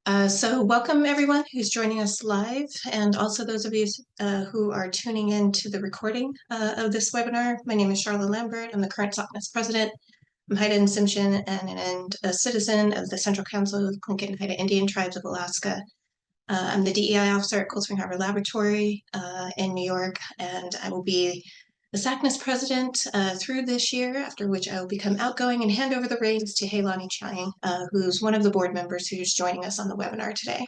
So welcome everyone who's joining us live, and also those of you who are tuning in to the recording of this webinar. My name is Charlotte Lambert. I'm the current SACNAS president. I'm Haida Simpson and a citizen of the Central Council of the Tlingit and Haida Indian Tribes of Alaska. I'm the DEI officer at Cold Spring Harbor Laboratory in New York, and I will be the SACNAS president through this year, after which I will become outgoing and hand over the reins to Heilani Chiang, who's one of the board members who's joining us on the webinar today.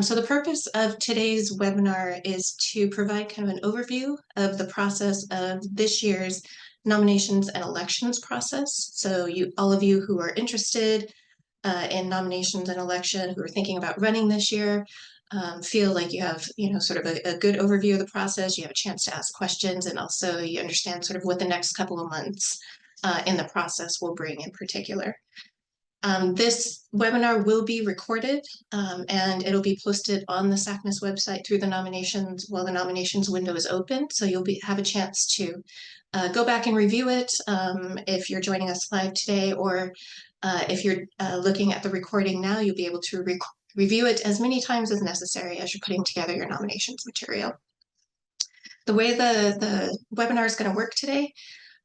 So the purpose of today's webinar is to provide kind of an overview of the process of this year's nominations and elections process. So all of you who are interested in nominations and election, who are thinking about running this year, feel like you have, sort of a good overview of the process. You have a chance to ask questions, and also you understand sort of what the next couple of months in the process will bring in particular. This webinar will be recorded, and it'll be posted on the SACNAS website through the nominations while the nominations window is open. So you'll have a chance to go back and review it if you're joining us live today, or if you're looking at the recording now, you'll be able to review it as many times as necessary as you're putting together your nominations material. The way the webinar is going to work today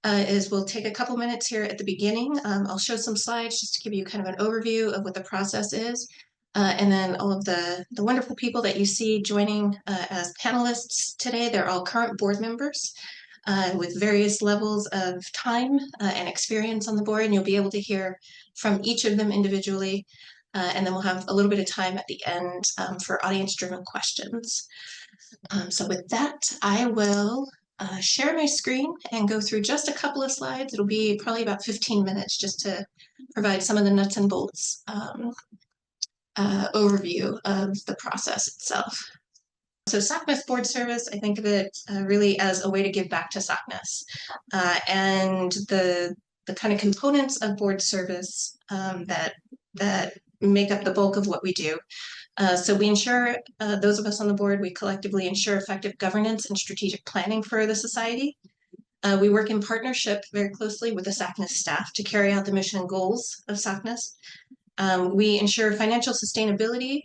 is we'll take a couple minutes here at the beginning. I'll show some slides just to give you kind of an overview of what the process is. And then all of the wonderful people that you see joining as panelists today, they're all current board members with various levels of time and experience on the board, and you'll be able to hear from each of them individually. And then we'll have a little bit of time at the end for audience-driven questions. So with that, I will share my screen and go through just a couple of slides. It'll be probably about 15 minutes just to provide some of the nuts and bolts overview of the process itself. So SACNAS board service, I think of it really as a way to give back to SACNAS. And the kind of components of board service that make up the bulk of what we do. So we ensure, those of us on the board, we collectively ensure effective governance and strategic planning for the society. We work in partnership very closely with the SACNAS staff to carry out the mission and goals of SACNAS. We ensure financial sustainability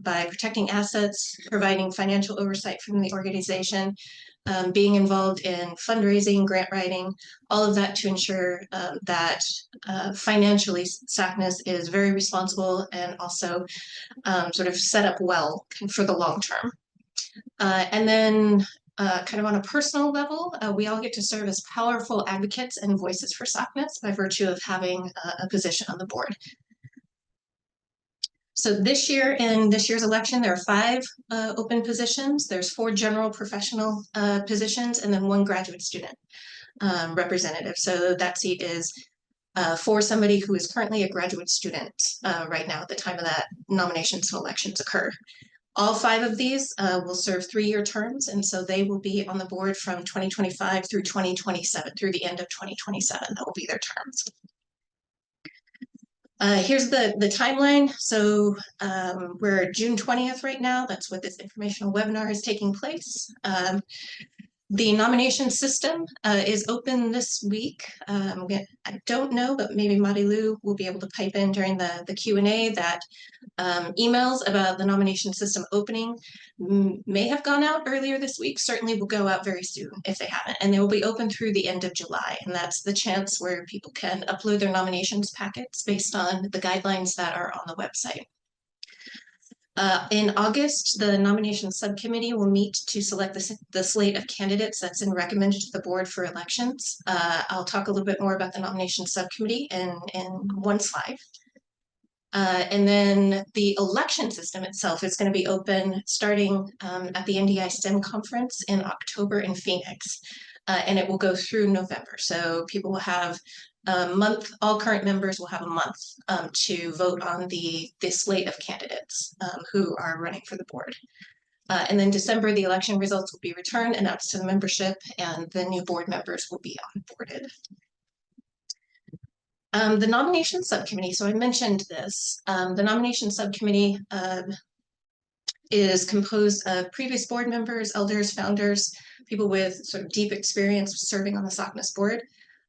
by protecting assets, providing financial oversight from the organization, being involved in fundraising, grant writing, all of that to ensure that financially SACNAS is very responsible and also sort of set up well for the long term. And then kind of on a personal level, we all get to serve as powerful advocates and voices for SACNAS by virtue of having a position on the board. So this year, in this year's election, there are 5 open positions. There's 4 general professional positions, and then 1 graduate student representative. So that seat is for somebody who is currently a graduate student right now at the time of that nominations and elections occur. All 5 of these will serve 3-year terms, and so they will be on the board from 2025 through 2027, through the end of 2027. That will be their terms. Here's the timeline. So we're June 20th right now. That's what this informational webinar is taking place. The nomination system is open this week. I don't know, but maybe Marilu will be able to pipe in during the Q&A that emails about the nomination system opening may have gone out earlier this week. Certainly will go out very soon if they haven't. And they will be open through the end of July. And that's the chance where people can upload their nominations packets based on the guidelines that are on the website. In August, the nomination subcommittee will meet to select the slate of candidates that's been recommended to the board for elections. I'll talk a little bit more about the nomination subcommittee in one slide. And then the election system itself is going to be open starting at the NDI STEM conference in October in Phoenix. And it will go through November. So people will have a month, all current members will have a month to vote on the slate of candidates who are running for the board. And then December, the election results will be returned, announced to the membership, and the new board members will be onboarded. The nomination subcommittee, so I mentioned this, the nomination subcommittee is composed of previous board members, elders, founders, people with sort of deep experience serving on the SACNAS board.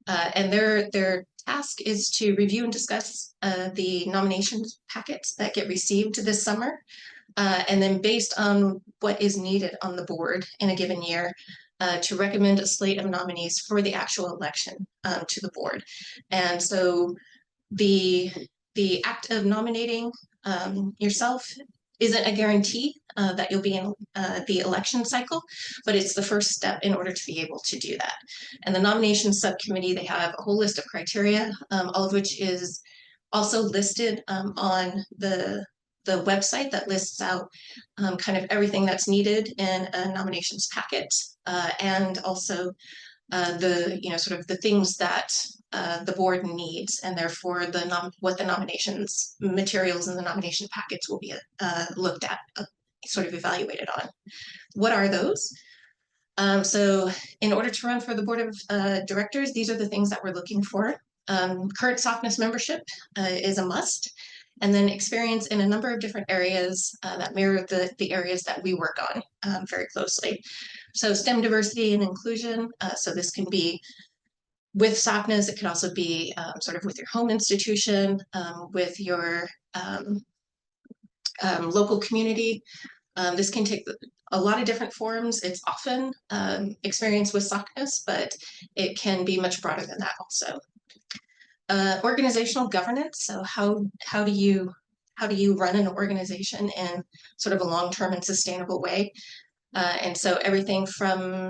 And their task is to review and discuss the nominations packets that get received this summer. And then based on what is needed on the board in a given year, to recommend a slate of nominees for the actual election to the board. And so the act of nominating yourself isn't a guarantee that you'll be in the election cycle, but it's the first step in order to be able to do that. And the nominations subcommittee, they have a whole list of criteria, all of which is also listed on the website that lists out kind of everything that's needed in a nominations packet, and also sort of the things that the board needs, and therefore what the nominations materials in the nomination packets will be looked at, sort of evaluated on. What are those? So in order to run for the board of directors, these are the things that we're looking for. Current SACNAS membership is a must, and then experience in a number of different areas that mirror the areas that we work on very closely. So STEM diversity and inclusion, so this can be with SACNAS, it could also be sort of with your home institution, with your local community. This can take a lot of different forms. It's often experience with SACNAS, but it can be much broader than that also. Organizational governance. So how do you run an organization in sort of a long-term and sustainable way? And so everything from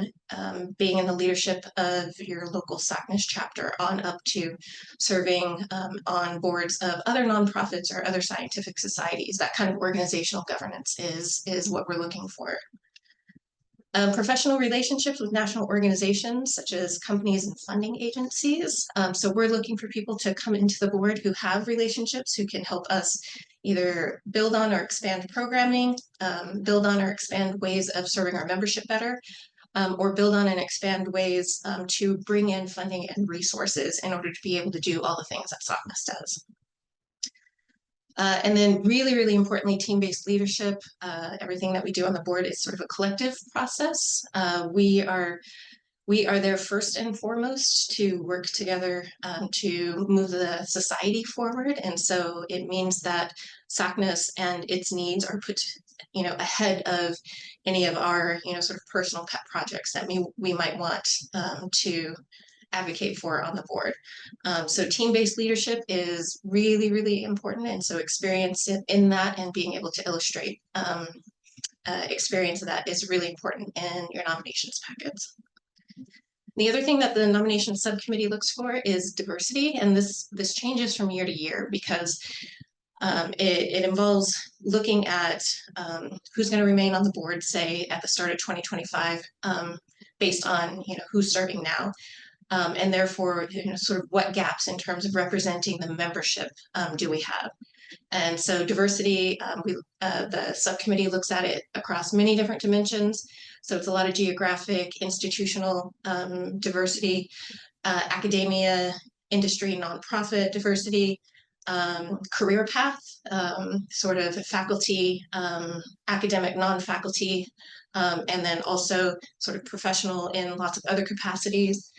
being in the leadership of your local SACNAS chapter on up to serving on boards of other nonprofits or other scientific societies. That kind of organizational governance is what we're looking for. Professional relationships with national organizations such as companies and funding agencies. So we're looking for people to come into the board who have relationships, who can help us either build on or expand programming, build on or expand ways of serving our membership better, or build on and expand ways to bring in funding and resources in order to be able to do all the things that SACNAS does. And then really, really importantly, team-based leadership. Everything that we do on the board is sort of a collective process. We are there first and foremost to work together to move the society forward. And so it means that SACNAS and its needs are put ahead of any of our sort of personal pet projects that we might want to advocate for on the board. So team-based leadership is really, really important. And so experience in that and being able to illustrate experience of that is really important in your nominations packets. The other thing that the nominations subcommittee looks for is diversity. And this changes from year to year because it involves looking at who's going to remain on the board, say at the start of 2025, based on who's serving now. And therefore, sort of what gaps in terms of representing the membership do we have? And so diversity, the subcommittee looks at it across many different dimensions. So it's a lot of geographic, institutional diversity, academia, industry, nonprofit diversity, career path, sort of faculty, academic, non-faculty, and then also sort of professional in lots of other capacities.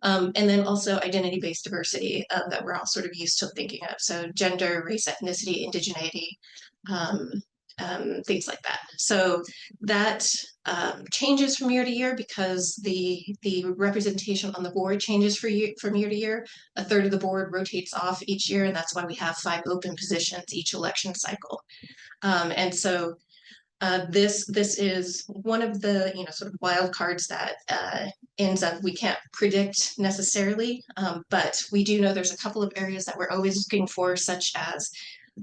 And then also identity-based diversity that we're all sort of used to thinking of. So gender, race, ethnicity, indigeneity, things like that. So that changes from year to year because the representation on the board changes from year to year. A third of the board rotates off each year, and that's why we have 5 open positions each election cycle. And so this is one of the sort of wild cards that ends up we can't predict necessarily, but we do know there's a couple of areas that we're always looking for, such as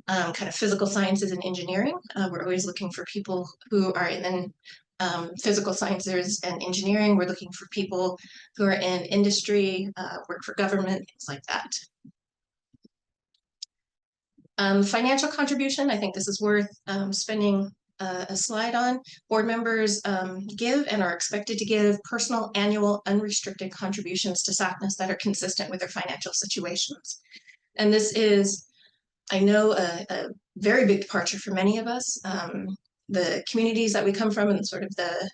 kind of physical sciences and engineering. We're always looking for people who are in physical sciences and engineering. We're looking for people who are in industry, work for government, things like that. Financial contribution, I think this is worth spending a slide on. Board members give and are expected to give personal, annual, unrestricted contributions to SACNAS that are consistent with their financial situations. And this is, I know, a very big departure for many of us. The communities that we come from and sort of the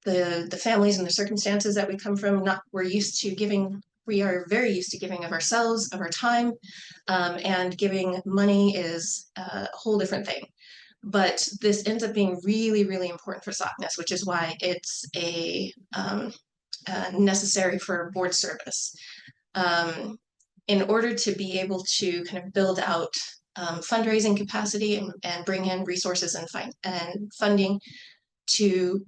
the families and the circumstances that we come from, we're used to giving. We are very used to giving of ourselves, of our time, and giving money is a whole different thing. But this ends up being really, really important for SACNAS, which is why it's necessary for board service. In order to be able to kind of build out fundraising capacity and bring in resources and funding to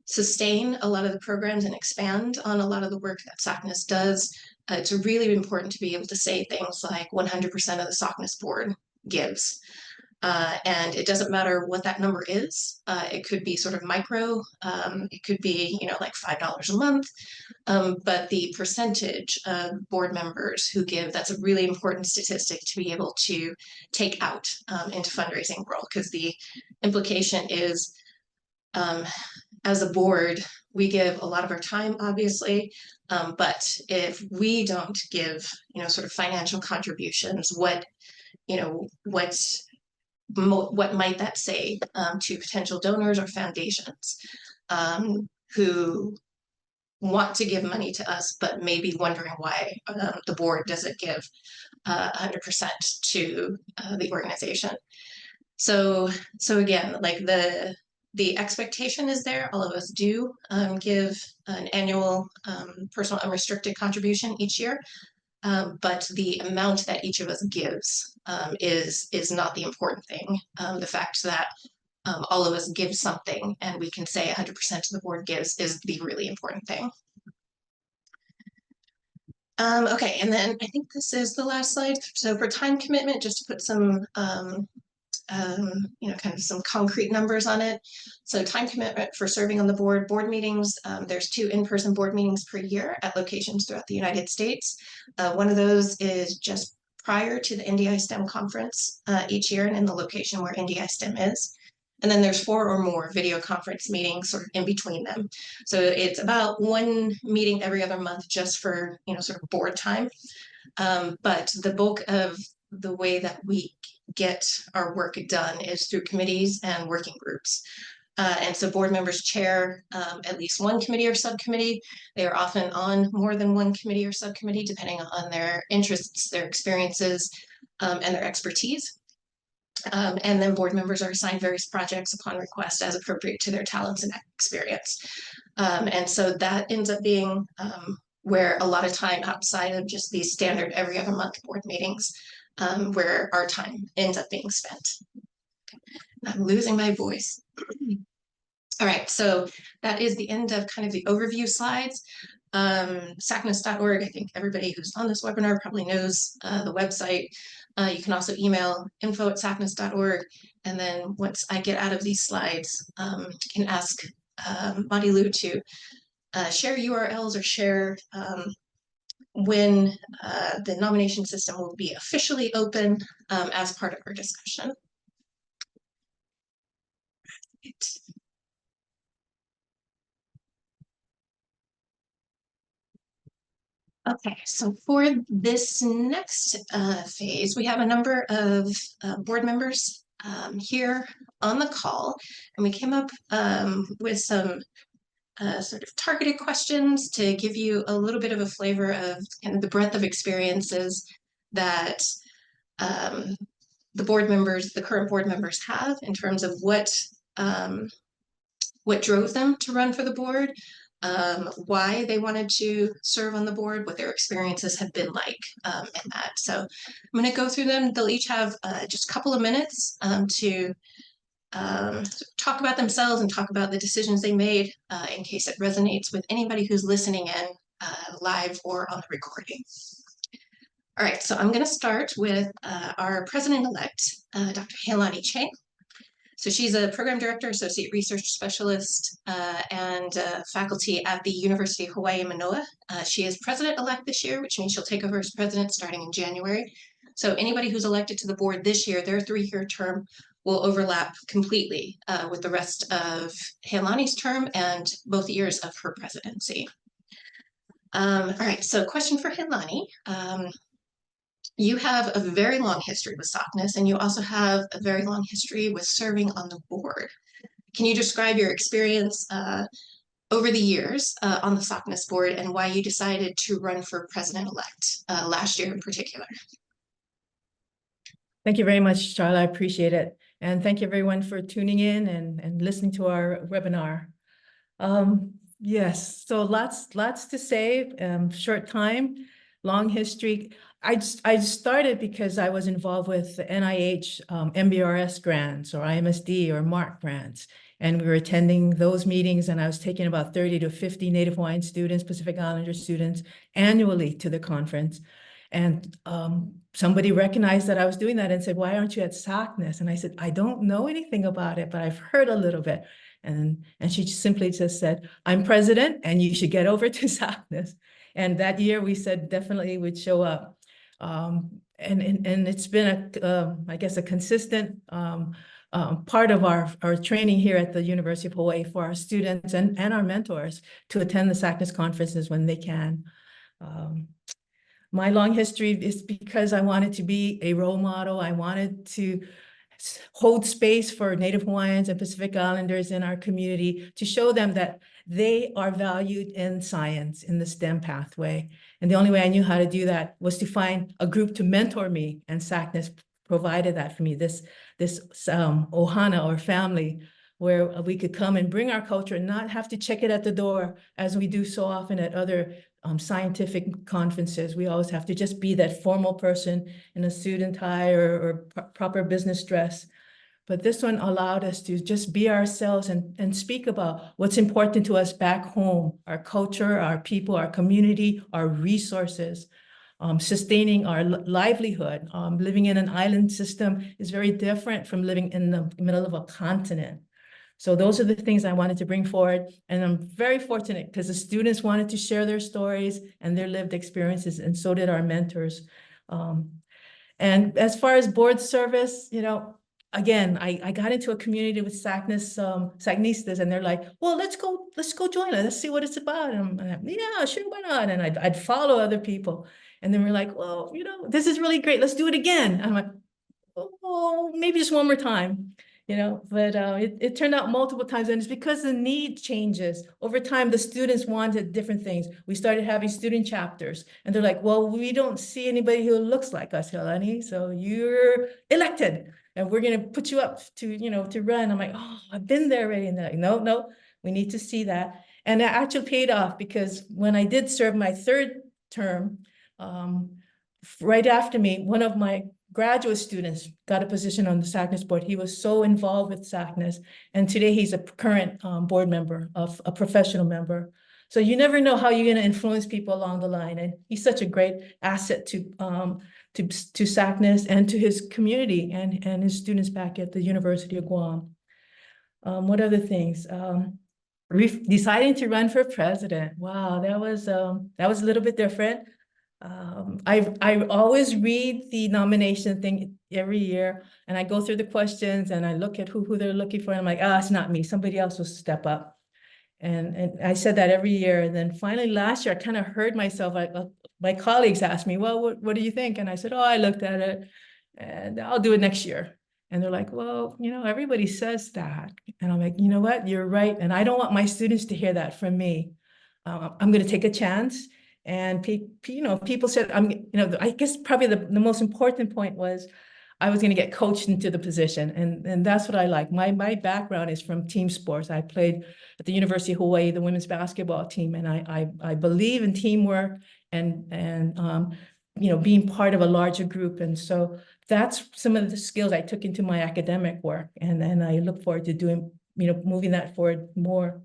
sustain a lot of the programs and expand on a lot of the work that SACNAS does, it's really important to be able to say things like 100% of the SACNAS board gives. And it doesn't matter what that number is. It could be sort of micro. It could be, like $5 a month. But the percentage of board members who give, that's a really important statistic to be able to take out into fundraising world, because the implication is, as a board, we give a lot of our time, obviously, but if we don't give, sort of financial contributions, what might that say to potential donors or foundations who want to give money to us, but maybe wondering why the board doesn't give 100% to the organization. So again, like the expectation is there. All of us do give an annual personal unrestricted contribution each year, but the amount that each of us gives is not the important thing. The fact that all of us give something and we can say 100% of the board gives is the really important thing. Okay, and then I think this is the last slide. So for time commitment, just to put some kind of some concrete numbers on it. So time commitment for serving on the board meetings, there's 2 in-person board meetings per year at locations throughout the United States. One of those is just prior to the NDI STEM conference each year and in the location where NDI STEM is. And then there's 4 or more video conference meetings sort of in between them. So it's about 1 meeting every other month just for, sort of board time. But the bulk of the way that we get our work done is through committees and working groups. And so board members chair at least 1 committee or subcommittee. They are often on more than 1 committee or subcommittee, depending on their interests, their experiences, and their expertise. And then board members are assigned various projects upon request as appropriate to their talents and experience. And so that ends up being where a lot of time outside of just these standard every other month board meetings, where our time ends up being spent. I'm losing my voice. All right, so that is the end of kind of the overview slides. SACNAS.org, I think everybody who's on this webinar probably knows the website. You can also email info@sacnas.org. And then once I get out of these slides, you can ask Madilu to share URLs or share when the nomination system will be officially open as part of our discussion. Okay, so for this next phase, we have a number of board members here on the call, and we came up with some sort of targeted questions to give you a little bit of a flavor of kind of the breadth of experiences that the current board members have in terms of what drove them to run for the board, why they wanted to serve on the board, what their experiences have been like in that. So I'm going to go through them. They'll each have just a couple of minutes to talk about themselves and talk about the decisions they made in case it resonates with anybody who's listening in live or on the recording. All right, so I'm going to start with our president-elect, Dr. Hailani Chang. So she's a program director, associate research specialist, and faculty at the University of Hawaii, Manoa. She is president-elect this year, which means she'll take over as president starting in January. So anybody who's elected to the board this year, their 3-year term will overlap completely with the rest of Hailani's term and both years of her presidency. All right, so question for Hailani. You have a very long history with SACNAS, and you also have a very long history with serving on the board. Can you describe your experience over the years on the SACNAS board and why you decided to run for president-elect last year in particular. Thank you very much, Charlotte. I appreciate it. And thank you everyone for tuning in and listening to our webinar. Yes, so lots to say, short time, long history. I started because I was involved with the NIH MBRS grants or IMSD or MARC grants. And we were attending those meetings, and I was taking about 30 to 50 Native Hawaiian students, Pacific Islander students annually to the conference. And somebody recognized that I was doing that and said, "Why aren't you at SACNAS?" And I said, "I don't know anything about it, but I've heard a little bit." And she simply just said, "I'm president and you should get over to SACNAS." And that year we said definitely would show up. And it's been I guess a consistent part of our training here at the University of Hawaii for our students and our mentors to attend the SACNAS conferences when they can. My long history is because I wanted to be a role model. I wanted to hold space for Native Hawaiians and Pacific Islanders in our community to show them that they are valued in science, in the STEM pathway. And the only way I knew how to do that was to find a group to mentor me, and SACNAS provided that for me, this ohana or family where we could come and bring our culture and not have to check it at the door as we do so often at other scientific conferences. We always have to just be that formal person in a suit and tie or proper business dress. But this one allowed us to just be ourselves and speak about what's important to us back home, our culture, our people, our community, our resources, sustaining our livelihood. Living in an island system is very different from living in the middle of a continent. So those are the things I wanted to bring forward. And I'm very fortunate because the students wanted to share their stories and their lived experiences, and so did our mentors. And as far as board service, again, I got into a community with SACNAS, SACNistas, and they're like, "Well, let's go join it. Let's see what it's about." And I'm like, "Yeah, sure, why not?" And I'd follow other people. And then we're like, "Well, this is really great. Let's do it again." And I'm like, "Oh, maybe just one more time." But it turned out multiple times, and it's because the need changes. Over time, the students wanted different things. We started having student chapters, and they're like, "Well, we don't see anybody who looks like us, Helani, so you're elected, and we're gonna put you up to run." I'm like, "Oh, I've been there already." And they're like, "No, we need to see that." And that actually paid off, because when I did serve my third term, right after me, one of my graduate students got a position on the SACNAS board. He was so involved with SACNAS, and today he's a current board member, of a professional member. So you never know how you're going to influence people along the line, and he's such a great asset to SACNAS and to his community and his students back at the University of Guam. What other things? Deciding to run for president. Wow, that was a little bit different. I always read the nomination thing every year, and I go through the questions and I look at who they're looking for, and I'm like, it's not me. Somebody else will step up. And I said that every year. And then finally last year, I kind of heard myself. My colleagues asked me, "Well, what do you think?" And I said, "Oh, I looked at it and I'll do it next year." And they're like, "Well, everybody says that." And I'm like, "You know what? You're right. And I don't want my students to hear that from me. I'm going to take a chance." And people said, I guess probably the most important point was I was going to get coached into the position. And that's what I like. My background is from team sports. I played at the University of Hawaii, the women's basketball team. And I believe in teamwork and being part of a larger group. And so that's some of the skills I took into my academic work. And I look forward to doing, moving that forward more.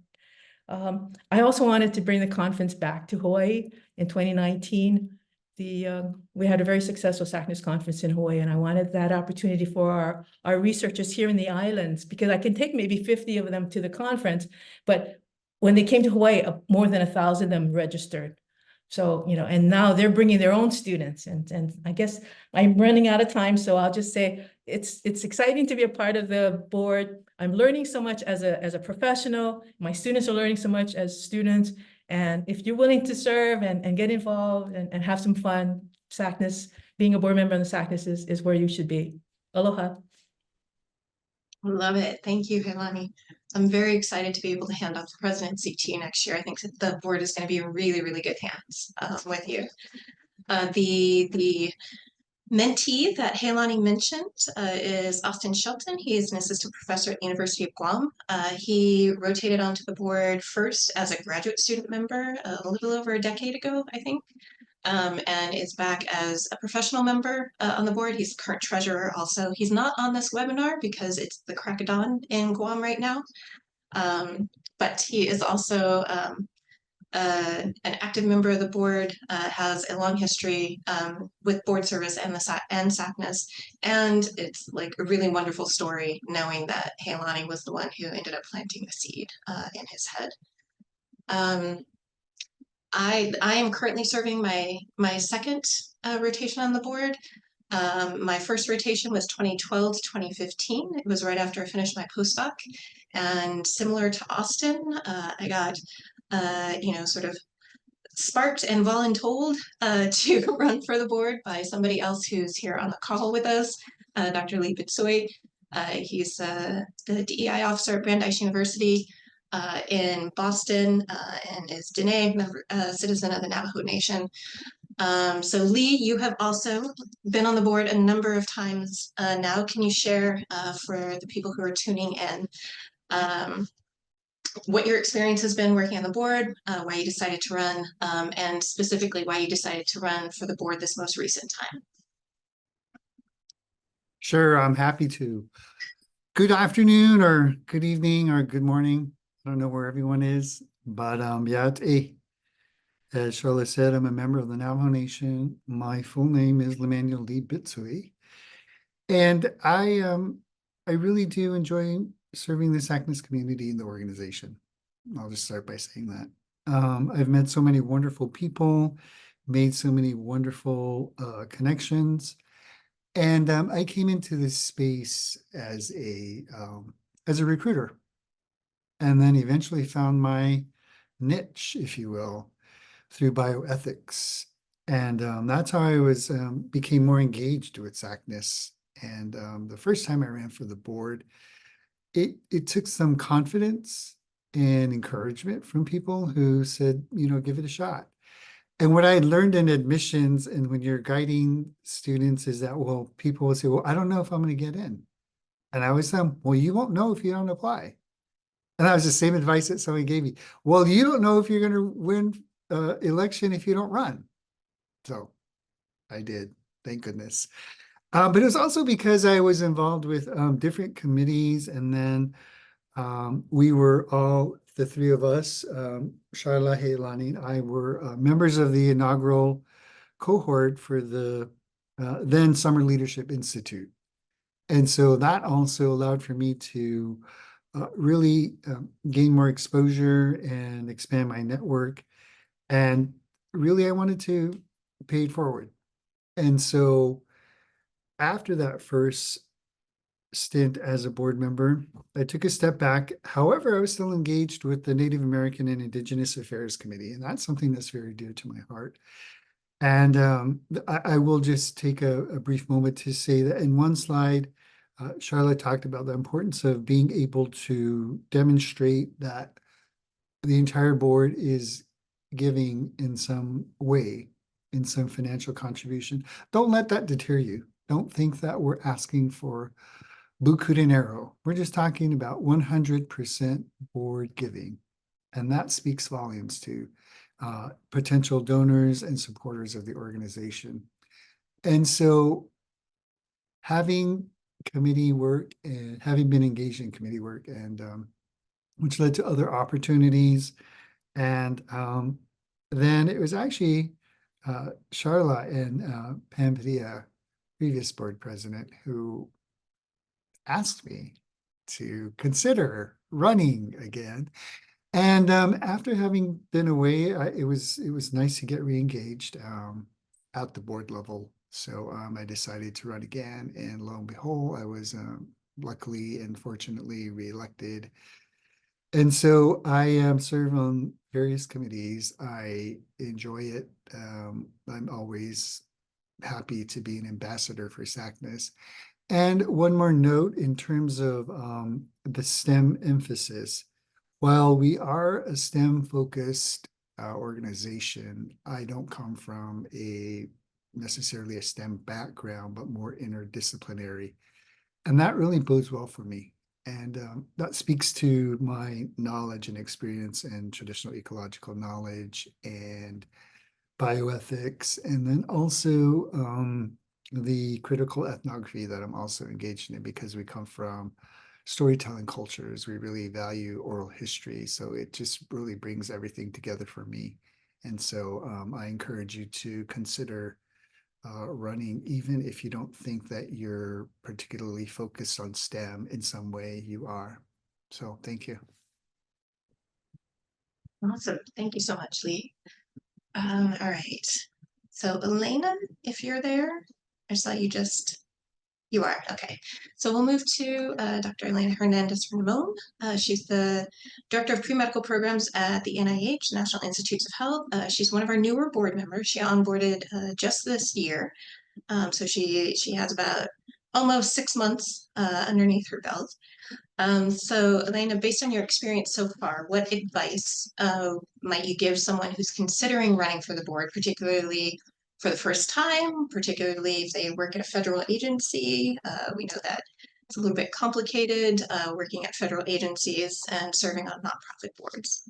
I also wanted to bring the conference back to Hawaii in 2019. We had a very successful SACNAS conference in Hawaii, and I wanted that opportunity for our researchers here in the islands, because I can take maybe 50 of them to the conference, but when they came to Hawaii, more than 1,000 of them registered. So, and now they're bringing their own students, and I guess I'm running out of time, so I'll just say it's exciting to be a part of the board. I'm learning so much as a professional. My students are learning so much as students. And if you're willing to serve and get involved and have some fun, SACNAS, being a board member on the SACNAS is where you should be. Aloha. Love it. Thank you, Helani. I'm very excited to be able to hand off the presidency to you next year. I think that the board is going to be in really, really good hands with you. The mentee that Haylani mentioned is Austin Shelton. He is an assistant professor at the University of Guam. He rotated onto the board first as a graduate student member a little over a decade ago, I think, and is back as a professional member on the board. He's the current treasurer also. He's not on this webinar because it's the crack of dawn in Guam right now, but he is also an active member of the board, has a long history with board service and SACNAS, and it's like a really wonderful story knowing that Haylani was the one who ended up planting the seed in his head. I am currently serving my second rotation on the board. My first rotation was 2012 to 2015. It was right after I finished my postdoc, and similar to Austin, I got sort of sparked and voluntold to run for the board by somebody else who's here on the call with us, Dr. Lee Bitsui. He's the DEI officer at Brandeis University in Boston and is Dene, citizen of the Navajo Nation. So Lee, you have also been on the board a number of times now. Can you share for the people who are tuning in what your experience has been working on the board, why you decided to run, and specifically why you decided to run for the board this most recent time? Sure, I'm happy to. Good afternoon or good evening or good morning. I don't know where everyone is, but yeah, as Charlotte said, I'm a member of the Navajo Nation. My full name is Lemanuel Lee Bitsui. And I really do enjoy serving the SACNAS community in the organization. I'll just start by saying that. I've met so many wonderful people, made so many wonderful connections. And I came into this space as a recruiter, and then eventually found my niche, if you will, through bioethics. And that's how I became more engaged with SACNAS. And the first time I ran for the board, it took some confidence and encouragement from people who said, give it a shot. And what I learned in admissions and when you're guiding students is that, well, people will say, well, I don't know if I'm going to get in. And I always tell them, well, you won't know if you don't apply. And that was the same advice that somebody gave me. Well, you don't know if you're going to win election if you don't run. So I did, thank goodness. But it was also because I was involved with different committees. And then we were all, the three of us, Sharla, Haylani, and I were members of the inaugural cohort for the then Summer Leadership Institute. And so that also allowed for me to really gain more exposure and expand my network. And really, I wanted to pay it forward. And so after that first stint as a board member, I took a step back. However, I was still engaged with the Native American and Indigenous Affairs Committee, and that's something that's very dear to my heart. And I will just take a brief moment to say that in one slide, Charlotte talked about the importance of being able to demonstrate that the entire board is giving in some way, in some financial contribution. Don't let that deter you. Don't think that we're asking for buku dinero. We're just talking about 100% board giving. And that speaks volumes to potential donors and supporters of the organization. And so having committee work and having been engaged in committee work and which led to other opportunities. And then it was actually Charla and Pam Padilla, previous board president, who asked me to consider running again. And after having been away, it was nice to get re-engaged at the board level. So I decided to run again, and lo and behold, I was luckily and fortunately reelected. And so I serve on various committees. I enjoy it. I'm always happy to be an ambassador for SACNAS. And one more note in terms of the STEM emphasis. While we are a STEM-focused organization, I don't come from necessarily a STEM background, but more interdisciplinary. And that really bodes well for me. And that speaks to my knowledge and experience in traditional ecological knowledge and bioethics, and then also the critical ethnography that I'm also engaged in, because we come from storytelling cultures. We really value oral history. So it just really brings everything together for me. And so I encourage you to consider running, even if you don't think that you're particularly focused on STEM in some way. You are. So thank you. Awesome. Thank you so much, Lee. All right. So Elena, if you're there, I saw you are, okay. So we'll move to Dr. Elena Hernandez-Ramon. She's the Director of Pre-Medical Programs at the NIH, National Institutes of Health. She's one of our newer board members. She onboarded just this year. So she has about almost 6 months underneath her belt. So Elena, based on your experience so far, what advice might you give someone who's considering running for the board, particularly for the first time, particularly if they work at a federal agency? We know that it's a little bit complicated working at federal agencies and serving on nonprofit boards.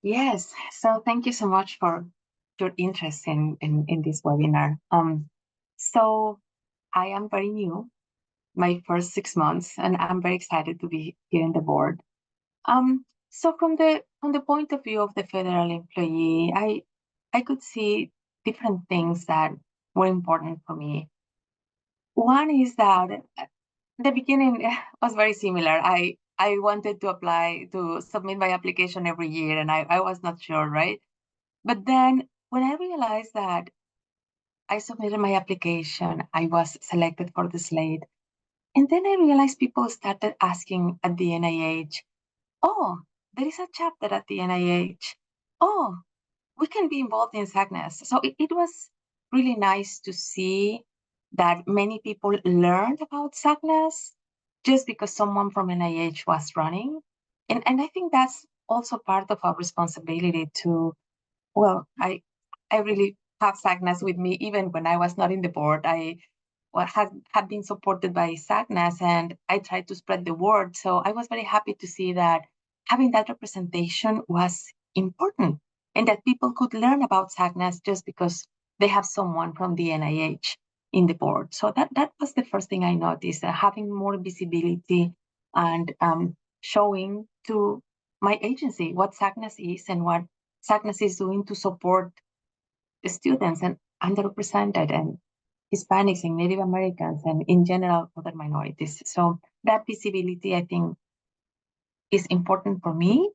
Yes, so thank you so much for your interest in this webinar. So I am very new, my first 6 months, and I'm very excited to be here in the board. So from the point of view of the federal employee, I could see different things that were important for me. One is that the beginning was very similar. I wanted to submit my application every year, and I was not sure, right? But then when I realized that I submitted my application, I was selected for the slate. And then I realized people started asking at the NIH, oh, there is a chapter at the NIH. Oh, we can be involved in SACNAS. So it was really nice to see that many people learned about SACNAS just because someone from NIH was running. And I think that's also part of our responsibility to, well, I really have SACNAS with me even when I was not in the board. I have been supported by SACNAS, and I tried to spread the word. So I was very happy to see that having that representation was important, and that people could learn about SACNAS just because they have someone from the NIH in the board. So that was the first thing I noticed, having more visibility and showing to my agency what SACNAS is and what SACNAS is doing to support the students and underrepresented and Hispanics and Native Americans and in general other minorities. So that visibility, I think, is important for me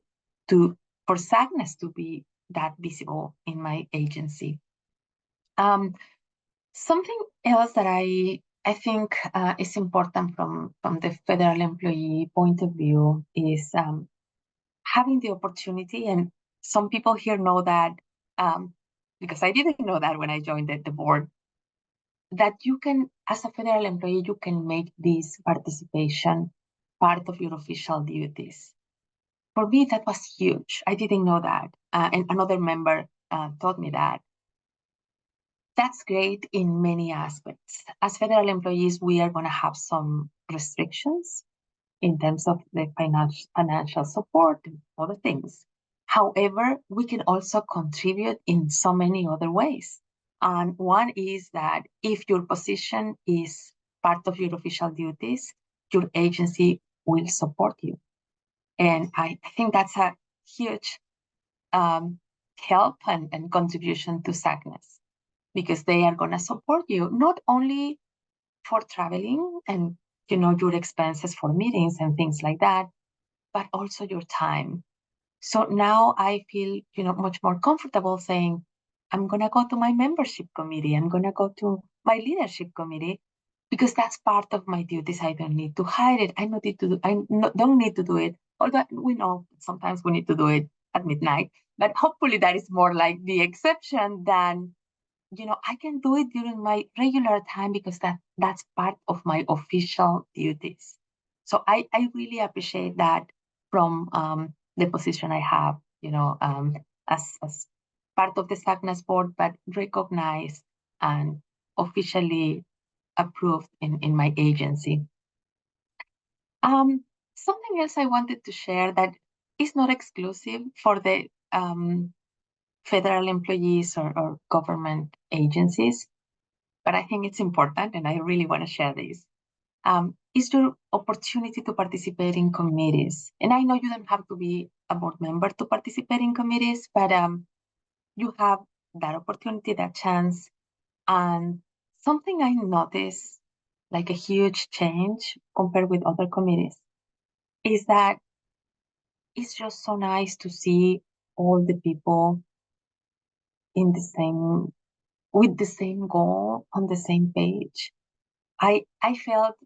for SACNAS to be that visible in my agency. Something else that I think is important from the federal employee point of view is having the opportunity, and some people here know that because I didn't know that when I joined the board, that you can, as a federal employee, you can make this participation part of your official duties. For me, that was huge. I didn't know that. And another member taught me that. That's great in many aspects. As federal employees, we are going to have some restrictions in terms of the financial support and other things. However, we can also contribute in so many other ways. And one is that if your position is part of your official duties, your agency will support you. And I think that's a huge help and contribution to SACNAS, because they are going to support you, not only for traveling and your expenses for meetings and things like that, but also your time. So now I feel much more comfortable saying, I'm going to go to my membership committee. I'm going to go to my leadership committee, because that's part of my duties. I don't need to hide it. I don't need to do it. Although we know sometimes we need to do it at midnight, but hopefully that is more like the exception than I can do it during my regular time because that's part of my official duties. So I really appreciate that from the position I have, as part of the SACNAS board, but recognized and officially approved in my agency. Something else I wanted to share that is not exclusive for the federal employees or government agencies, but I think it's important and I really want to share this, is your opportunity to participate in committees. And I know you don't have to be a board member to participate in committees, but you have that opportunity, that chance. And something I noticed, like a huge change compared with other committees, is that it's just so nice to see all the people in the same, with the same goal, on the same page. I felt,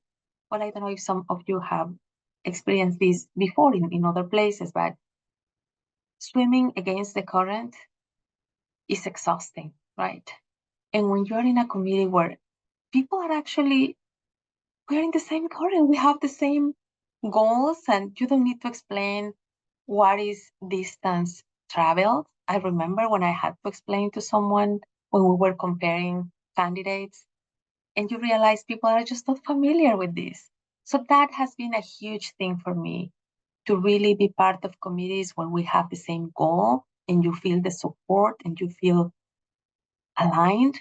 well, I don't know if some of you have experienced this before in other places, but swimming against the current is exhausting, right? And when you're in a community where people are actually, we're in the same current, we have the same goals, and you don't need to explain what is distance traveled. I remember when I had to explain to someone when we were comparing candidates, and you realize people are just not familiar with this. So that has been a huge thing for me, to really be part of committees where we have the same goal and you feel the support and you feel aligned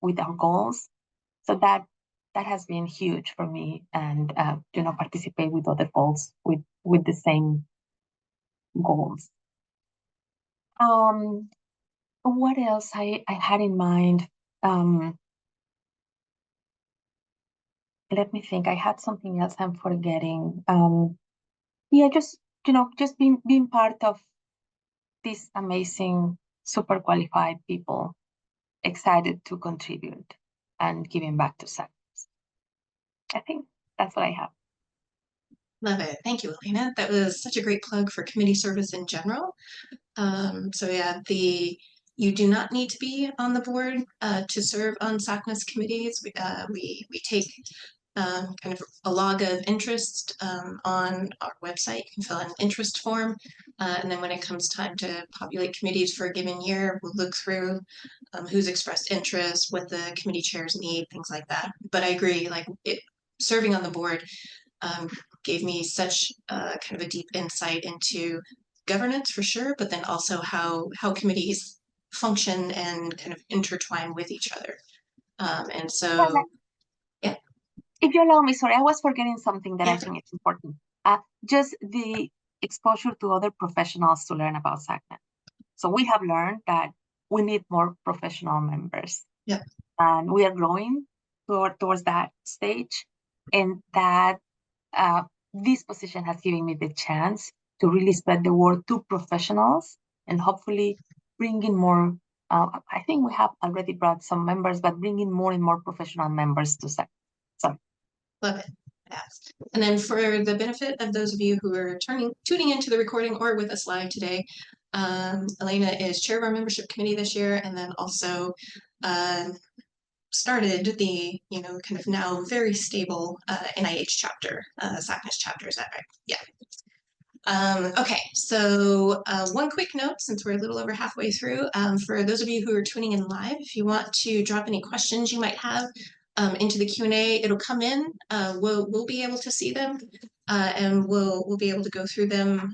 with our goals. So that has been huge for me, and participate with other folks with the same goals. What else I had in mind? Let me think. I had something else I'm forgetting. Yeah, just being part of this amazing, super qualified people, excited to contribute and giving back to SACNAS. I think that's what I have. Love it. Thank you, Elena. That was such a great plug for committee service in general. So yeah, you do not need to be on the board to serve on SACNAS committees. We take kind of a log of interest on our website. You can fill out an interest form, and then when it comes time to populate committees for a given year, we'll look through who's expressed interest, what the committee chairs need, things like that. But I agree, like serving on the board gave me such kind of a deep insight into governance for sure, but then also how committees function and kind of intertwine with each other. And so, yeah. If you allow me, sorry, I was forgetting something that Yeah. I think is important. Just the exposure to other professionals to learn about SACNAS. So we have learned that we need more professional members. Yeah. And we are growing towards that stage. And that this position has given me the chance to really spread the word to professionals and hopefully bring in more. I think we have already brought some members, but bring in more and more professional members to SACNAS. So. Love it. Yes. And then for the benefit of those of you who are tuning into the recording or with us live today, Elena is chair of our membership committee this year, and then also started the kind of now very stable NIH chapter, SACNAS chapter. Is that right? Yeah. Okay, so one quick note, since we're a little over halfway through, for those of you who are tuning in live, if you want to drop any questions you might have into the Q&A, it'll come in. We'll be able to see them, and we'll be able to go through them,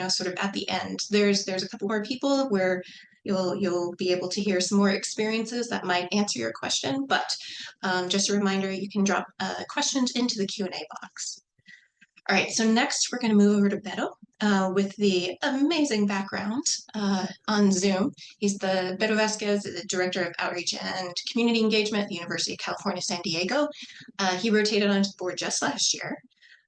sort of at the end. There's a couple more people where you'll be able to hear some more experiences that might answer your question, but just a reminder, you can drop questions into the Q&A box. All right, so next we're going to move over to Beto with the amazing background on Zoom. Beto Vasquez is the Director of Outreach and Community Engagement at the University of California, San Diego. He rotated onto the board just last year.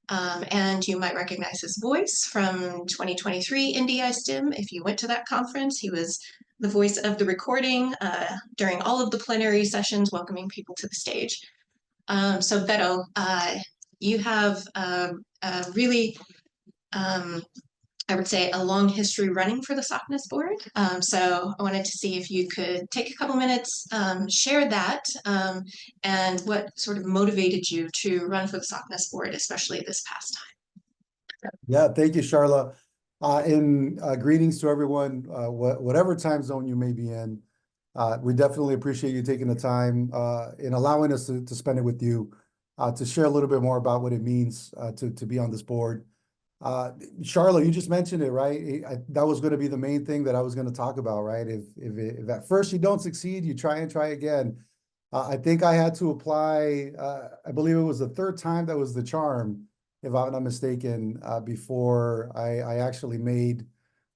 And you might recognize his voice from 2023 NDI STEM. If you went to that conference, he was the voice of the recording during all of the plenary sessions, welcoming people to the stage. So Beto, you have a really I would say, a long history running for the SACNAS board. So I wanted to see if you could take a couple minutes, share that, and what sort of motivated you to run for the SACNAS board, especially this past time. Yeah, thank you, Charla. And greetings to everyone, whatever time zone you may be in. We definitely appreciate you taking the time and allowing us to spend it with you to share a little bit more about what it means to be on this board. Charla, you just mentioned it, right? That was going to be the main thing that I was going to talk about, right? If at first you don't succeed, you try again. I think I had to apply, I believe it was the third time that was the charm, if I'm not mistaken, before I actually made,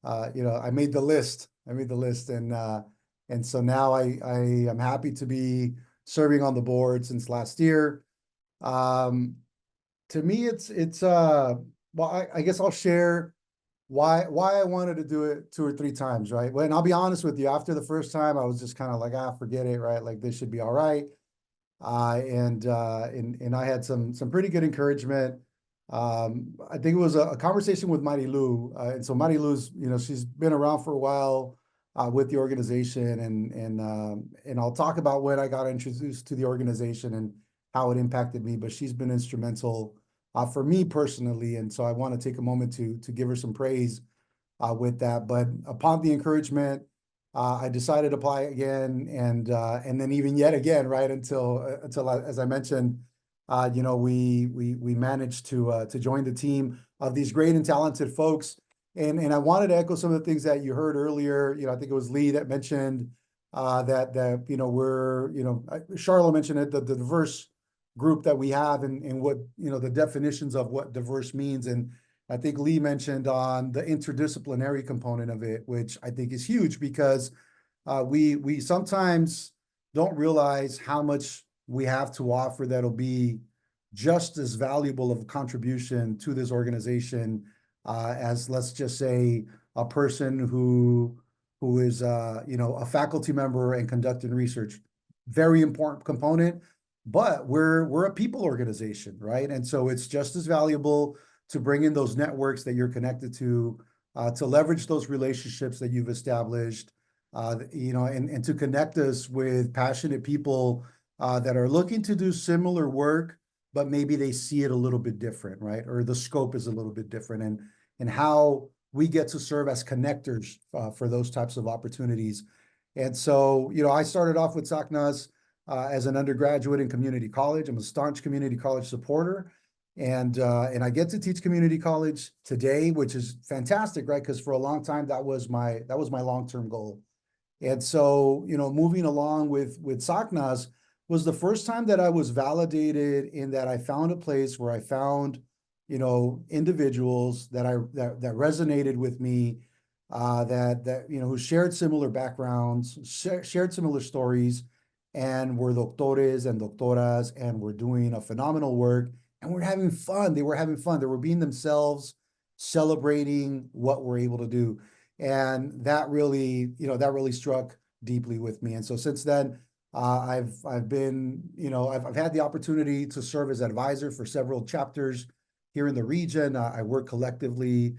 I made the list. And so now I am happy to be serving on the board since last year. To me, well, I guess I'll share why I wanted to do it 2 or 3 times, right? Well, and I'll be honest with you, after the first time, I was just kind of like, forget it, right? Like this should be all right. And I had some pretty good encouragement. I think it was a conversation with Mari Lu. And so Mari Lu's, she's been around for a while with the organization, and I'll talk about when I got introduced to the organization and how it impacted me, but she's been instrumental for me personally. And so I want to take a moment to give her some praise with that. But upon the encouragement, I decided to apply again, and then even yet again, right, until as I mentioned, we managed to join the team of these great and talented folks. And I wanted to echo some of the things that you heard earlier. I think it was Lee that mentioned that we're, Charlotte mentioned it, the diverse group that we have, and what, the definitions of what diverse means. And I think Lee mentioned on the interdisciplinary component of it, which I think is huge, because we sometimes don't realize how much we have to offer that'll be just as valuable of a contribution to this organization as, let's just say, a person who is a faculty member and conducting research. Very important component, but we're a people organization, right? And so it's just as valuable to bring in those networks that you're connected to leverage those relationships that you've established, and to connect us with passionate people that are looking to do similar work, but maybe they see it a little bit different, right? Or the scope is a little bit different, and how we get to serve as connectors for those types of opportunities. And so, I started off with SACNAS as an undergraduate in community college. I'm a staunch community college supporter. And I get to teach community college today, which is fantastic, right? Because for a long time, that was my long-term goal. And so, moving along with SACNAS was the first time that I was validated in that I found a place where I found, individuals that resonated with me, that who shared similar backgrounds, shared similar stories, and were doctores and doctoras, and were doing a phenomenal work. And we're having fun. They were having fun. They were being themselves, celebrating what we're able to do. And that really, that really struck deeply with me. And so since then, I've been, I've had the opportunity to serve as advisor for several chapters here in the region. I work collectively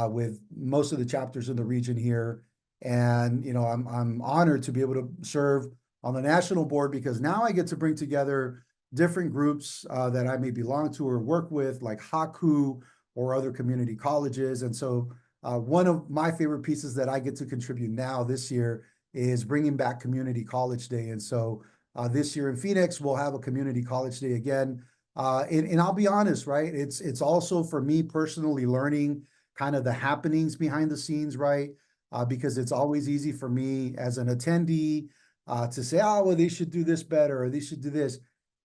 with most of the chapters in the region here. And, I'm honored to be able to serve on the national board, because now I get to bring together different groups that I may belong to or work with, like HAKU or other community colleges. And so one of my favorite pieces that I get to contribute now this year is bringing back Community College Day. And so this year in Phoenix, we'll have a Community College Day again. And I'll be honest, right? It's also for me personally learning kind of the happenings behind the scenes, right? Because it's always easy for me as an attendee to say, well, they should do this better, or they should do this.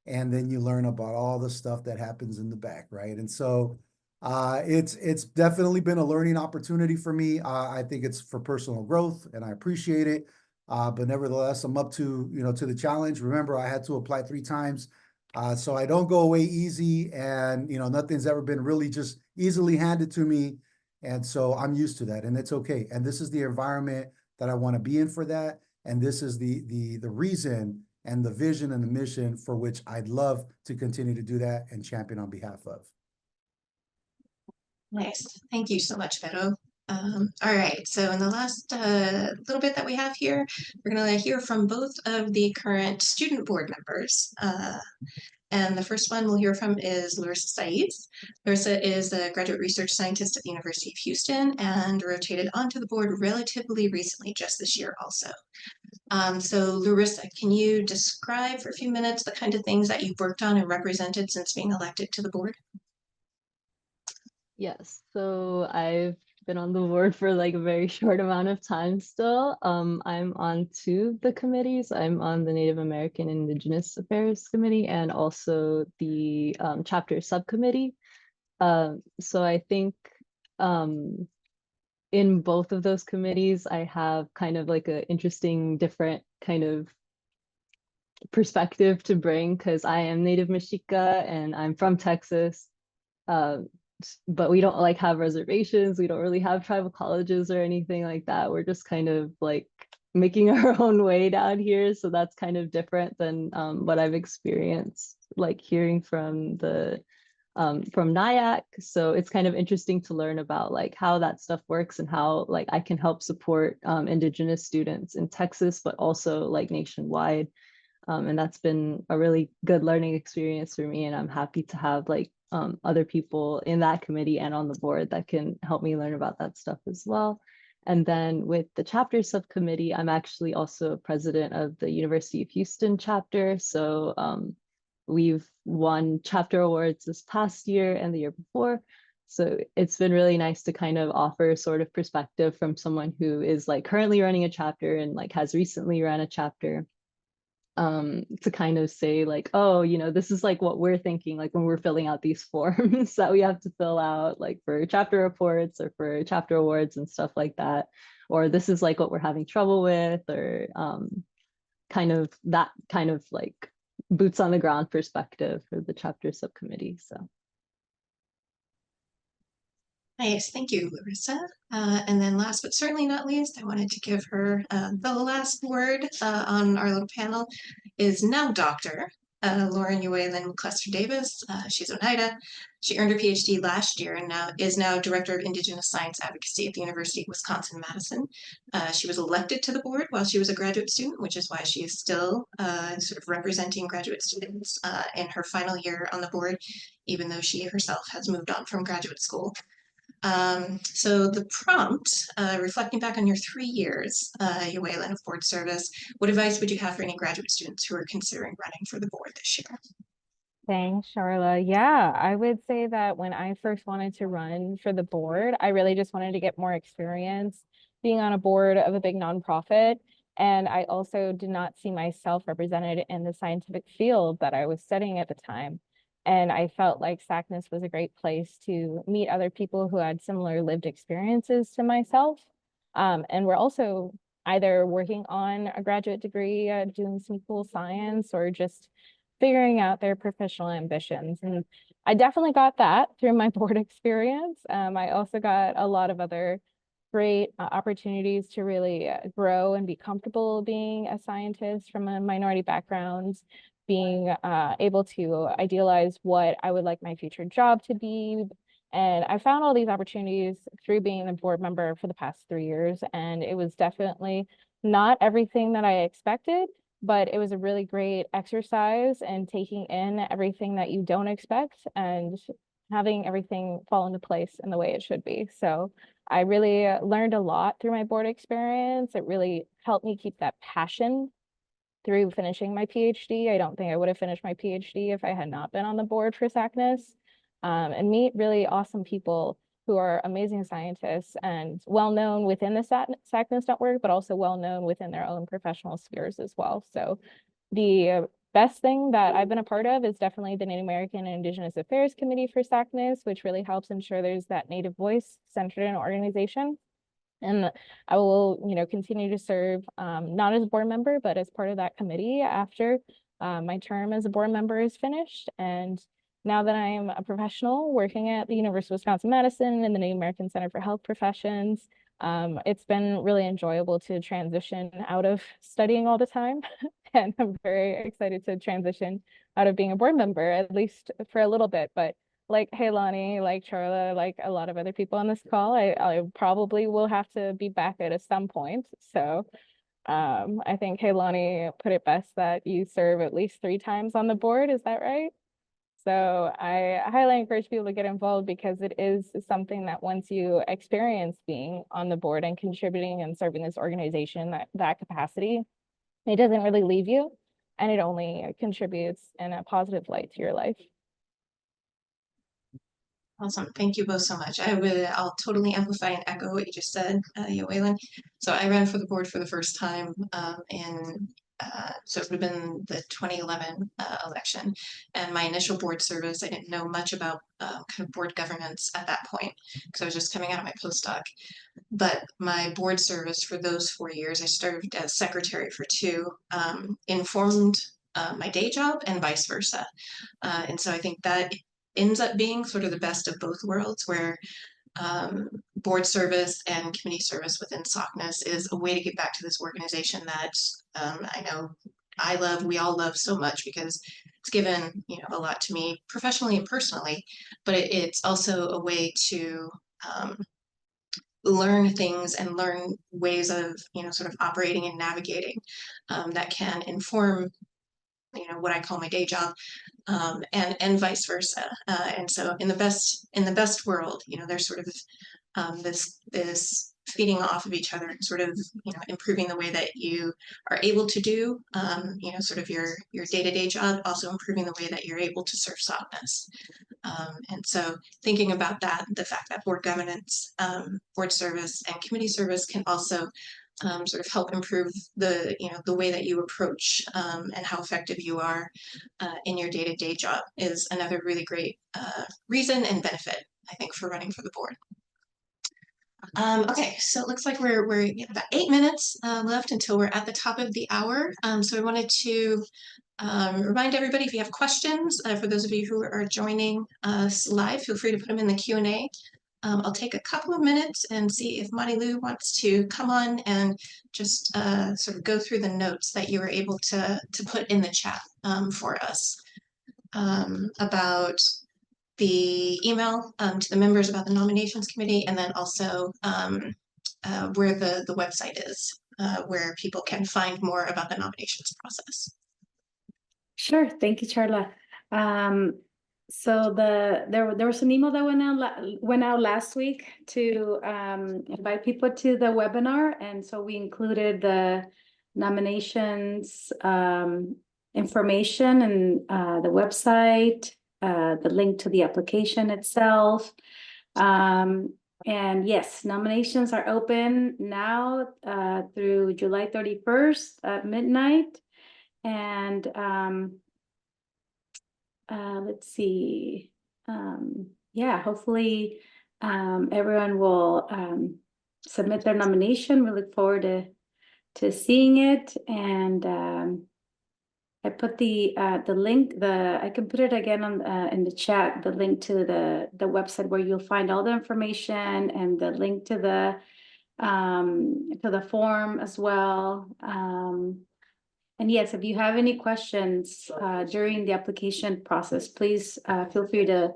And then you learn about all the stuff that happens in the back, right? And so it's definitely been a learning opportunity for me. I think it's for personal growth, and I appreciate it. But nevertheless, I'm up to the challenge. Remember, I had to apply 3 times, so I don't go away easy, and nothing's ever been really just easily handed to me. And so I'm used to that, and it's okay. And this is the environment that I want to be in for that, and this is the reason and the vision and the mission for which I'd love to continue to do that and champion on behalf of. Nice. Thank you so much, Vero. All right, so in the last little bit that we have here, we're going to hear from both of the current student board members. And the first one we'll hear from is Larissa Saiz. Larissa is a graduate research scientist at the University of Houston and rotated onto the board relatively recently, just this year also. So Larissa, can you describe for a few minutes the kind of things that you've worked on and represented since being elected to the board? Yes, so I've been on the board for like a very short amount of time still. I'm on two of the committees. I'm on the Native American and Indigenous Affairs Committee and also the chapter subcommittee. So I think in both of those committees, I have kind of like an interesting, different kind of perspective to bring because I am Native Mexica and I'm from Texas. But we don't like have reservations. We don't really have tribal colleges or anything like that. We're just kind of like making our own way down here. So that's kind of different than what I've experienced, like hearing from the from NIAC. So it's kind of interesting to learn about like how that stuff works and how like I can help support Indigenous students in Texas, but also like nationwide. And that's been a really good learning experience for me. And I'm happy to have like other people in that committee and on the board that can help me learn about that stuff as well. And then with the chapter subcommittee, I'm actually also president of the University of Houston chapter. So we've won chapter awards this past year and the year before. So it's been really nice to kind of offer sort of perspective from someone who is like currently running a chapter and like has recently run a chapter. To kind of say like, oh, you know, this is like what we're thinking, like when we're filling out these forms that we have to fill out like for chapter reports or for chapter awards and stuff like that. Or this is like what we're having trouble with, or kind of that kind of like boots on the ground perspective for the chapter subcommittee. So. Nice, thank you, Larissa. And then last but certainly not least, I wanted to give her the last word on our little panel is now Dr. Lauren Llewellyn Cluster Davis. She's Oneida. She earned her PhD last year and now is Director of Indigenous Science Advocacy at the University of Wisconsin-Madison. She was elected to the board while she was a graduate student, which is why she is still sort of representing graduate students in her final year on the board, even though she herself has moved on from graduate school. So the prompt, reflecting back on your 3 years, Llewellyn, of board service, what advice would you have for any graduate students who are considering running for the board this year? Thanks, Charla. Yeah, I would say that when I first wanted to run for the board, I really just wanted to get more experience being on a board of a big nonprofit. And I also did not see myself represented in the scientific field that I was studying at the time. And I felt like SACNAS was a great place to meet other people who had similar lived experiences to myself. And we're also either working on a graduate degree, doing some cool science, or just figuring out their professional ambitions. And I definitely got that through my board experience. I also got a lot of other great opportunities to really grow and be comfortable being a scientist from a minority background, being able to idealize what I would like my future job to be. And I found all these opportunities through being a board member for the past 3 years. And it was definitely not everything that I expected, but it was a really great exercise in taking in everything that you don't expect and having everything fall into place in the way it should be. So I really learned a lot through my board experience. It really helped me keep that passion through finishing my PhD. I don't think I would have finished my PhD if I had not been on the board for SACNAS, and meet really awesome people who are amazing scientists and well-known within the SACNAS network, but also well-known within their own professional spheres as well. So the best thing that I've been a part of is definitely the Native American and Indigenous Affairs Committee for SACNAS, which really helps ensure there's that Native voice centered in an organization. And I will, continue to serve not as a board member, but as part of that committee after my term as a board member is finished. And now that I am a professional working at the University of Wisconsin-Madison and the Native American Center for Health Professions, it's been really enjoyable to transition out of studying all the time. And I'm very excited to transition out of being a board member, at least for a little bit. But like Haylani, like Charla, like a lot of other people on this call, I probably will have to be back at some point. So I think Haylani put it best that you serve at least 3 times on the board. Is that right? So I highly encourage people to get involved because it is something that once you experience being on the board and contributing and serving this organization, that capacity, it doesn't really leave you, and it only contributes in a positive light to your life. Awesome. Thank you both so much. I'll totally amplify and echo what you just said, Yoelin. So I ran for the board for the first time so it would have been the 2011 election. And my initial board service, I didn't know much about kind of board governance at that point because I was just coming out of my postdoc. But my board service for those 4 years, I served as secretary for 2, informed my day job and vice versa. And so I think that ends up being sort of the best of both worlds, where board service and committee service within SACNAS is a way to get back to this organization that I know I love, we all love so much, because it's given, you know, a lot to me professionally and personally, but it's also a way to learn things and learn ways of, you know, sort of operating and navigating that can inform, you know, what I call my day job, and vice versa. And so in the best world, you know, there's sort of this feeding off of each other and sort of, you know, improving the way that you are able to do, you know, sort of your day-to-day job, also improving the way that you're able to serve SACNAS. And so thinking about that, the fact that board governance, board service, and committee service can also sort of help improve the, you know, the way that you approach and how effective you are in your day-to-day job is another really great reason and benefit, I think, for running for the board. Okay, so it looks like we're about 8 minutes left until we're at the top of the hour. So I wanted to remind everybody, if you have questions, for those of you who are joining us live, feel free to put them in the Q&A. I'll take a couple of minutes and see if Marilu wants to come on and just sort of go through the notes that you were able to put in the chat for us about the email to the members about the nominations committee, and then also where the website is, where people can find more about the nominations process. Sure, thank you, Charla. So there was an email that went out last week to invite people to the webinar, and so we included the nominations information and the website, the link to the application itself. And yes, nominations are open now through July 31st at midnight. And let's see, yeah, hopefully everyone will submit their nomination. We look forward to seeing it. And I put the link, I can put it again on in the chat, the link to the website where you'll find all the information, and the link to the form as well. And yes, if you have any questions during the application process, please feel free to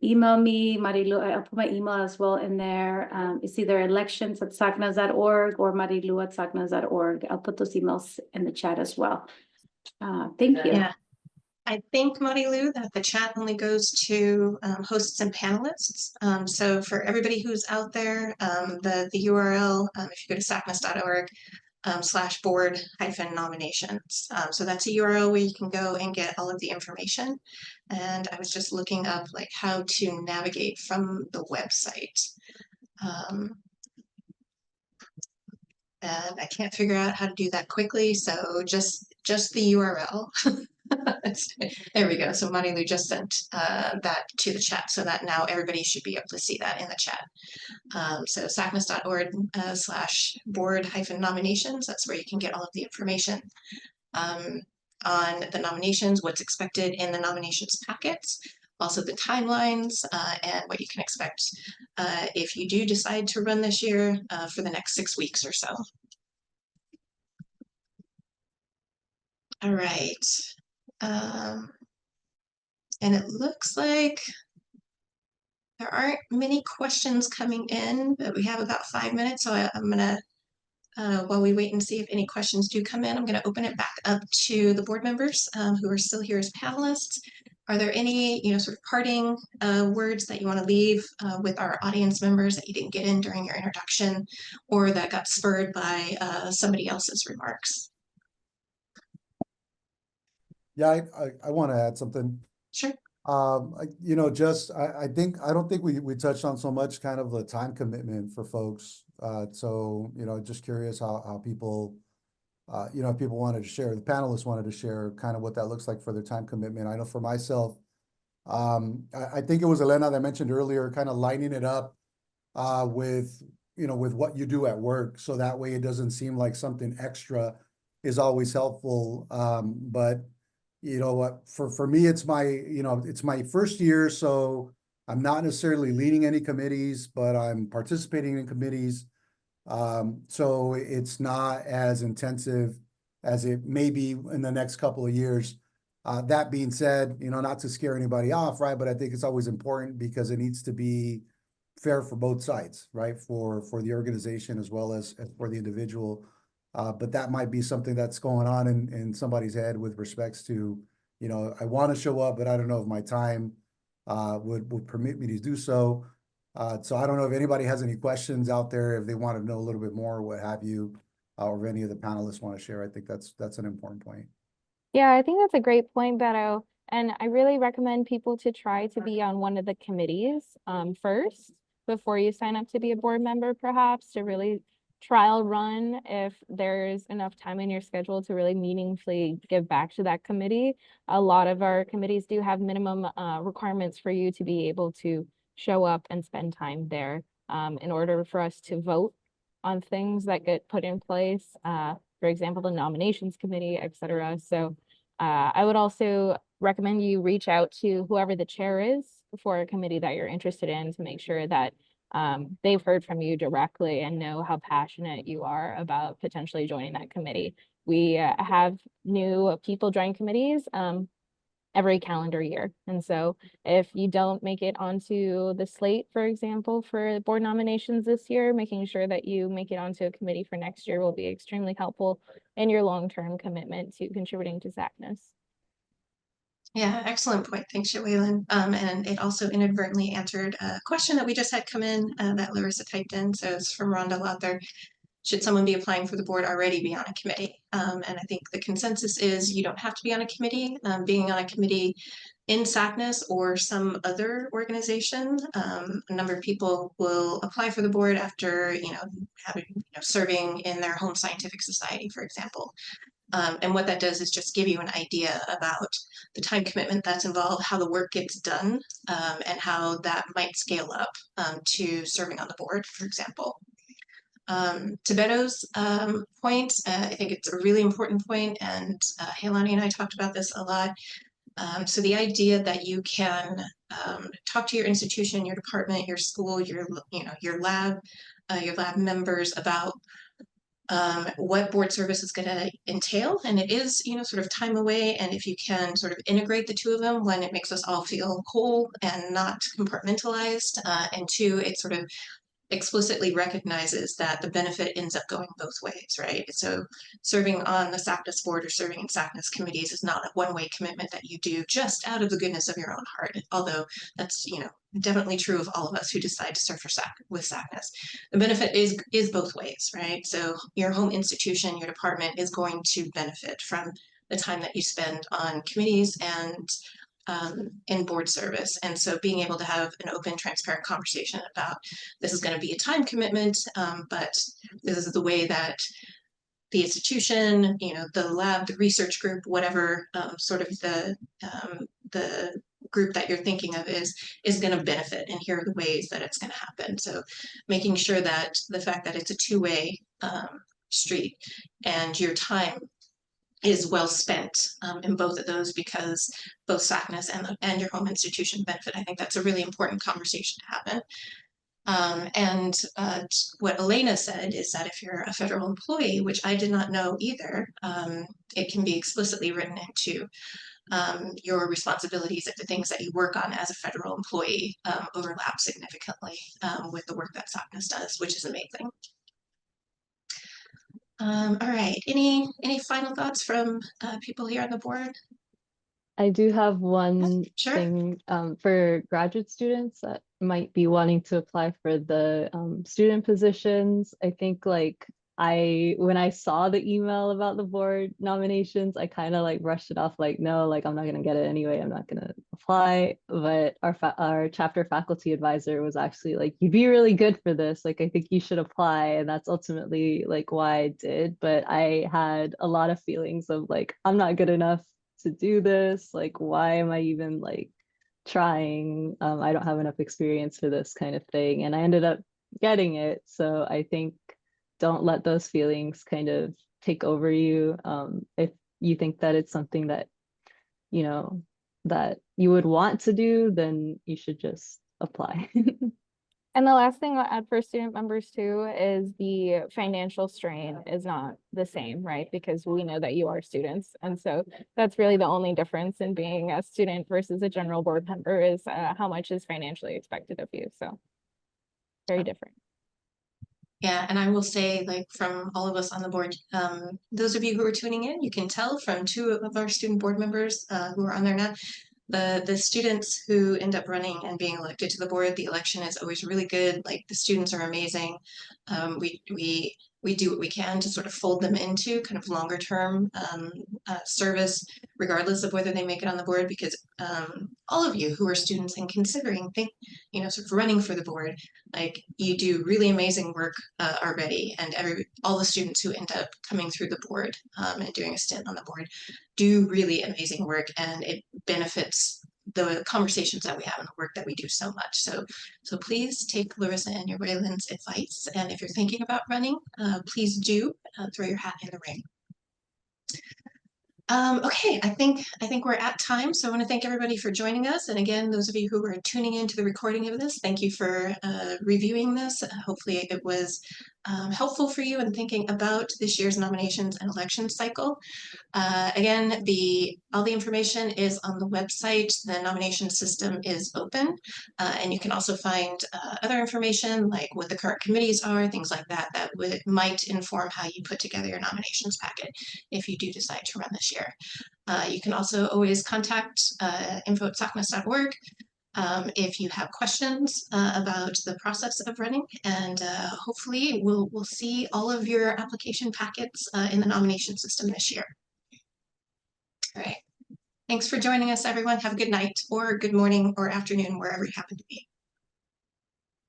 email me, Marilu. I'll put my email as well in there. It's either elections@sacnas.org or marilu@sacnas.org. I'll put those emails in the chat as well. Thank you. Yeah, I think, Marilu, that the chat only goes to hosts and panelists. So for everybody who's out there, the URL, if you go to sacnas.org /board-nominations. So that's a URL where you can go and get all of the information. And I was just looking up like how to navigate from the website. And I can't figure out how to do that quickly, so just the URL. There we go. So Marilu just sent that to the chat, so that now everybody should be able to see that in the chat. So sacnas.org /board-nominations. That's where you can get all of the information on the nominations, what's expected in the nominations packets, also the timelines, and what you can expect if you do decide to run this year for the next 6 weeks or so. All right. And it looks like There aren't many questions coming in, but we have about 5 minutes, so I'm gonna, while we wait and see if any questions do come in, I'm gonna open it back up to the board members who are still here as panelists. Are there any, sort of parting words that you want to leave with our audience members that you didn't get in during your introduction, or that got spurred by somebody else's remarks? Yeah, I want to add something. Sure. I don't think we touched on so much kind of the time commitment for folks. So, just curious how people, if people wanted to share, the panelists wanted to share kind of what that looks like for their time commitment. I know for myself, I think it was Elena that mentioned earlier, kind of lining it up with what you do at work. So that way it doesn't seem like something extra is always helpful. But you know what, for me, it's my first year, so I'm not necessarily leading any committees, but I'm participating in committees. So it's not as intensive as it may be in the next couple of years. That being said, not to scare anybody off, right? But I think it's always important because it needs to be fair for both sides, right? For the organization as well as for the individual. But that might be something that's going on in somebody's head with respects to, I want to show up, but I don't know if my time would permit me to do so. So I don't know if anybody has any questions out there, if they want to know a little bit more, what have you, or if any of the panelists want to share. I think that's an important point. Yeah, I think that's a great point, Beto. And I really recommend people to try to be on one of the committees first before you sign up to be a board member, perhaps, to really trial run if there's enough time in your schedule to really meaningfully give back to that committee. A lot of our committees do have minimum requirements for you to be able to show up and spend time there in order for us to vote on things that get put in place. For example, the nominations committee, et cetera. So I would also recommend you reach out to whoever the chair is for a committee that you're interested in to make sure that they've heard from you directly and know how passionate you are about potentially joining that committee. We have new people join committees every calendar year. And so if you don't make it onto the slate, for example, for board nominations this year, making sure that you make it onto a committee for next year will be extremely helpful in your long-term commitment to contributing to SACNAS. Yeah, excellent point. Thanks, Joellen. And it also inadvertently answered a question that we just had come in that Larissa typed in. So it's from Rhonda Lother. Should someone be applying for the board already be on a committee? And I think the consensus is you don't have to be on a committee. Being on a committee in SACNAS or some other organization, a number of people will apply for the board after having serving in their home scientific society, for example. And what that does is just give you an idea about the time commitment that's involved, how the work gets done, and how that might scale up to serving on the board, for example. To Beto's point, I think it's a really important point, and Helani and I talked about this a lot. So the idea that you can talk to your institution, your department, your school, your lab members about what board service is going to entail, and it is sort of time away, and if you can sort of integrate the two of them, one, it makes us all feel whole and not compartmentalized, and two, it sort of explicitly recognizes that the benefit ends up going both ways, right? So serving on the SACNAS board or serving in SACNAS committees is not a one-way commitment that you do just out of the goodness of your own heart, although that's definitely true of all of us who decide to serve with SACNAS. The benefit is both ways, right? So your home institution, your department is going to benefit from the time that you spend on committees and in board service. And so being able to have an open, transparent conversation about this is going to be a time commitment, but this is the way that the institution, the lab, the research group, whatever sort of the group that you're thinking of is going to benefit, and here are the ways that it's going to happen. So making sure that the fact that it's a two-way street and your time is well spent in both of those, because both SACNAS and your home institution benefit. I think that's a really important conversation to happen. And what Elena said is that if you're a federal employee, which I did not know either, it can be explicitly written into your responsibilities, if the things that you work on as a federal employee overlap significantly with the work that SACNAS does, which is amazing. All right, any final thoughts from people here on the board? I do have one Sure. thing for graduate students that might be wanting to apply for the student positions. I think like when I saw the email about the board nominations, I kind of like brushed it off like, no, like I'm not gonna get it anyway. I'm not gonna apply. But our chapter faculty advisor was actually like, you'd be really good for this. Like I think you should apply. And that's ultimately like why I did. But I had a lot of feelings of like, I'm not good enough to do this. Like, why am I even like trying? I don't have enough experience for this kind of thing. And I ended up getting it. So I think don't let those feelings kind of take over you. If you think that it's something that, you know, that you would want to do, then you should just apply. And the last thing I'll add for student members too is the financial strain is not the same, right? Because we know that you are students. And so that's really the only difference in being a student versus a general board member is how much is financially expected of you. So very different. Yeah, and I will say, like, from all of us on the board, those of you who are tuning in, you can tell from 2 of our student board members who are on there now, the students who end up running and being elected to the board, the election is always really good. Like the students are amazing. We do what we can to sort of fold them into kind of longer term service, regardless of whether they make it on the board, because all of you who are students and considering sort of running for the board, like you do really amazing work already, and all the students who end up coming through the board and doing a stint on the board do really amazing work, and it benefits the conversations that we have and the work that we do so much. So please take Larissa and your Raylan's advice, and if you're thinking about running, please do throw your hat in the ring. Okay, I think we're at time, so I want to thank everybody for joining us. And again, those of you who are tuning into the recording of this, thank you for reviewing this. Hopefully it was helpful for you in thinking about this year's nominations and election cycle. Again, all the information is on the website. The nomination system is open, and you can also find other information like what the current committees are, things like that, that might inform how you put together your nominations packet if you do decide to run this year. You can also always contact info@sacnas.org if you have questions about the process of running, and hopefully we'll see all of your application packets in the nomination system this year. All right. Thanks for joining us, everyone. Have a good night or good morning or afternoon, wherever you happen to be.